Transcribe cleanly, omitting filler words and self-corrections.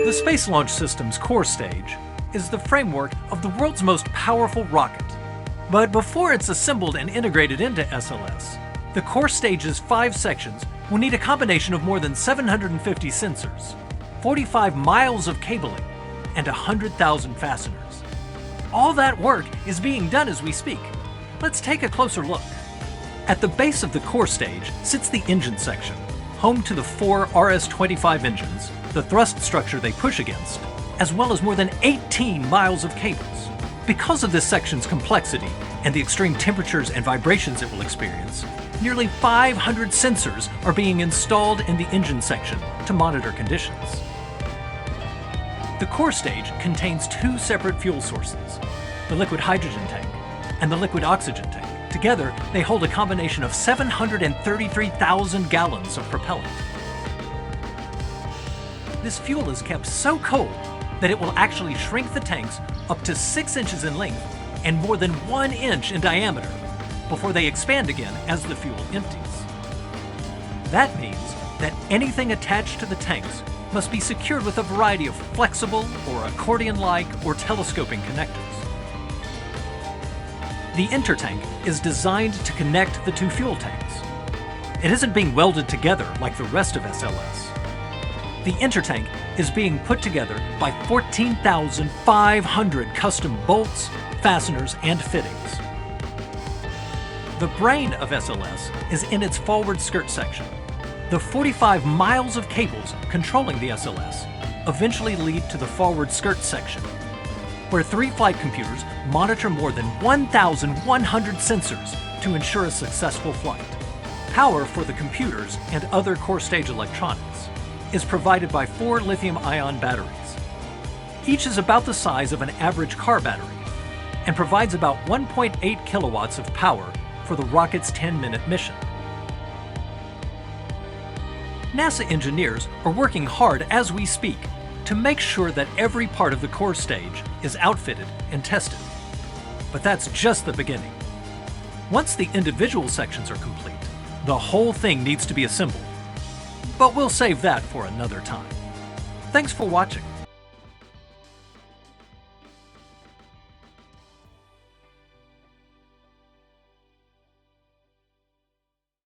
The Space Launch System's core stage is the framework of the world's most powerful rocket. But before it's assembled and integrated into SLS, the core stage's 5 sections will need a combination of more than 750 sensors, 45 miles of cabling, and 100,000 fasteners. All that work is being done as we speak. Let's take a closer look. At the base of the core stage sits the engine section, home to the 4 RS-25 engines, the thrust structure they push against, as well as more than 18 miles of cables. Because of this section's complexity and the extreme temperatures and vibrations it will experience, nearly 500 sensors are being installed in the engine section to monitor conditions. The core stage contains 2 separate fuel sources, the liquid hydrogen tank and the liquid oxygen tank. Together, they hold a combination of 733,000 gallons of propellant. This fuel is kept so cold that it will actually shrink the tanks up to 6 inches in length and more than 1 inch in diameter before they expand again as the fuel empties. That means that anything attached to the tanks must be secured with a variety of flexible or accordion-like or telescoping connectors. The intertank is designed to connect the 2 fuel tanks. It isn't being welded together like the rest of SLS. The intertank is being put together by 14,500 custom bolts, fasteners, and fittings. The brain of SLS is in its forward skirt section. The 45 miles of cables controlling the SLS eventually lead to the forward skirt section, where 3 flight computers monitor more than 1,100 sensors to ensure a successful flight. Power for the computers and other core stage electronics is provided by 4 lithium-ion batteries. Each is about the size of an average car battery and provides about 1.8 kilowatts of power for the rocket's 10-minute mission. NASA engineers are working hard as we speak to make sure that every part of the core stage is outfitted and tested. But that's just the beginning. Once the individual sections are complete, the whole thing needs to be assembled. But we'll save that for another time. Thanks for watching.